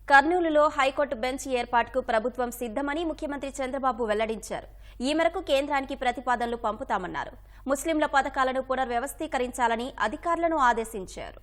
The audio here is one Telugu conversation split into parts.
కర్నూలులో హైకోర్టు బెంచ్ ఏర్పాటుకు ప్రభుత్వం సిద్ధమని ముఖ్యమంత్రి చంద్రబాబు వెల్లడించారు. ఈ మేరకు కేంద్రానికి ప్రతిపాదనలు పంపుతామన్నారు. ముస్లింల పథకాలను పునర్వ్యవస్థీకరించాలని అధికారులను ఆదేశించారు.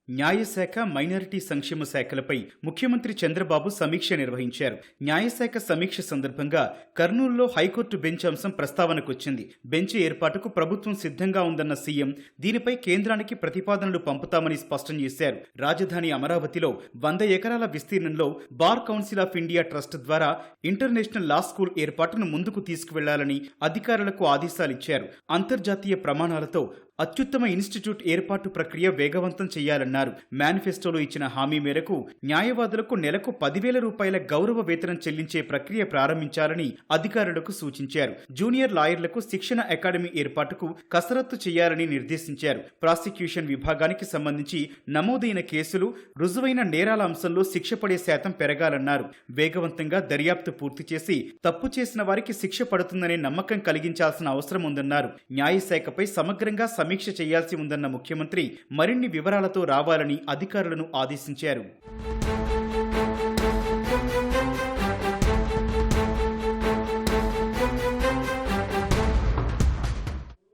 న్యాయశాఖ, మైనారిటీ సంక్షేమ శాఖలపై ముఖ్యమంత్రి చంద్రబాబు సమీక్ష నిర్వహించారు. న్యాయశాఖ సమీక్ష సందర్భంగా కర్నూలులో హైకోర్టు బెంచ్ అంశం ప్రస్తావనకొచ్చింది. బెంచ్ ఏర్పాటుకు ప్రభుత్వం సిద్ధంగా ఉందన్న సీఎం దీనిపై కేంద్రానికి ప్రతిపాదనలు పంపుతామని స్పష్టం చేశారు. రాజధాని అమరావతిలో 100 ఎకరాల విస్తీర్ణంలో bar council of India trust ద్వారా ఇంటర్నేషనల్ లా స్కూల్ ఏర్పాటును ముందుకు తీసుకువెళ్లాలని అధికారులకు ఆదేశాలిచ్చారు. అంతర్జాతీయ ప్రమాణాలతో అత్యుత్తమ ఇన్స్టిట్యూట్ ఏర్పాటు ప్రక్రియ వేగవంతం చేయాలన్నారు. మేనిఫెస్టోలో ఇచ్చిన హామీ మేరకు న్యాయవాదులకు నెలకు 10,000 రూపాయల గౌరవ వేతనం చెల్లించే ప్రక్రియ ప్రారంభించాలని అధికారులకు సూచించారు. జూనియర్ లాయర్లకు శిక్షణ అకాడమీ ఏర్పాటుకు కసరత్తు చేయాలని నిర్దేశించారు. ప్రాసిక్యూషన్ విభాగానికి సంబంధించి నమోదైన కేసులు, రుజువైన నేరాల అంశంలో శిక్ష పడే శాతం పెరగాలన్నారు. వేగవంతంగా దర్యాప్తు పూర్తి చేసి తప్పు చేసిన వారికి శిక్ష పడుతుందనే నమ్మకం కలిగించాల్సిన అవసరం ఉందన్నారు. న్యాయశాఖపై సమగ్రంగా సమీక్ష చేయాల్సి ఉందన్న ముఖ్యమంత్రి మరిన్ని వివరాలతో రావాలని అధికారులను ఆదేశించారు.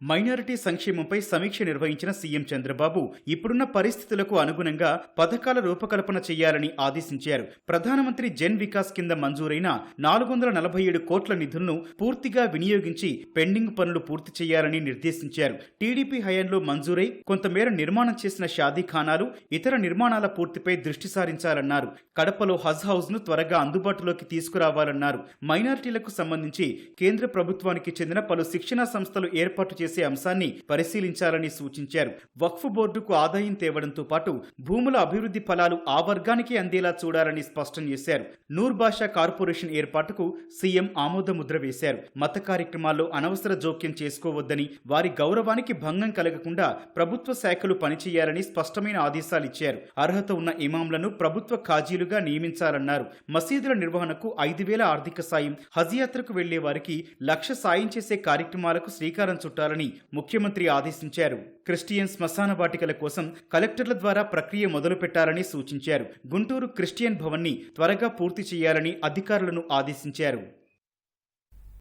మైనారిటీ సంక్షేమంపై సమీక్ష నిర్వహించిన సీఎం చంద్రబాబు ఇప్పుడున్న పరిస్థితులకు అనుగుణంగా పథకాల రూపకల్పన చేయాలని ఆదేశించారు. ప్రధానమంత్రి జన్ వికాస్ కింద మంజూరైన 447 కోట్ల నిధులను పూర్తిగా వినియోగించి పెండింగ్ పనులు పూర్తి చేయాలని నిర్దేశించారు. టీడీపీ హయాంలో మంజూరై కొంతమేర నిర్మాణం చేసిన షాదీఖానాలు, ఇతర నిర్మాణాల పూర్తిపై దృష్టి సారించాలన్నారు. కడపలో హజ్ హౌస్ ను త్వరగా అందుబాటులోకి తీసుకురావాలన్నారు. మైనారిటీలకు సంబంధించి కేంద్ర ప్రభుత్వానికి చెందిన పలు శిక్షణా సంస్థలు ఏర్పాటు చేసే అంశాన్ని పరిశీలించాలని సూచించారు. వక్ఫ్ బోర్డుకు ఆదాయం తేవడంతో పాటు భూముల అభివృద్ధి ఫలాలు ఆ వర్గానికి అందేలా చూడాలని స్పష్టం చేశారు. నూర్ బాషా కార్పొరేషన్ ఏర్పాటుకు సీఎం ఆమోదముద్ర వేశారు. మత కార్యక్రమాల్లో అనవసర జోక్యం చేసుకోవద్దని, వారి గౌరవానికి భంగం కలగకుండా ప్రభుత్వ శాఖలు పనిచేయాలని స్పష్టమైన ఆదేశాలిచ్చారు. అర్హత ఉన్న ఇమాంలను ప్రభుత్వ ఖాజీలుగా నియమించాలన్నారు. మసీదుల నిర్వహణకు 5,000 ఆర్థిక సాయం, హజ్ యాత్రకు వెళ్లే వారికి 1,00,000 సాయం చేసే కార్యక్రమాలకు శ్రీకారం చుట్టాలని ముఖ్యమంత్రి ఆదేశించారు. క్రిస్టియన్ శ్మశాన వాటికల కోసం కలెక్టర్ల ద్వారా ప్రక్రియ మొదలు పెట్టాలని సూచించారు. గుంటూరు క్రిస్టియన్ భవన్ ని త్వరగా పూర్తి చేయాలని అధికారులను ఆదేశించారు.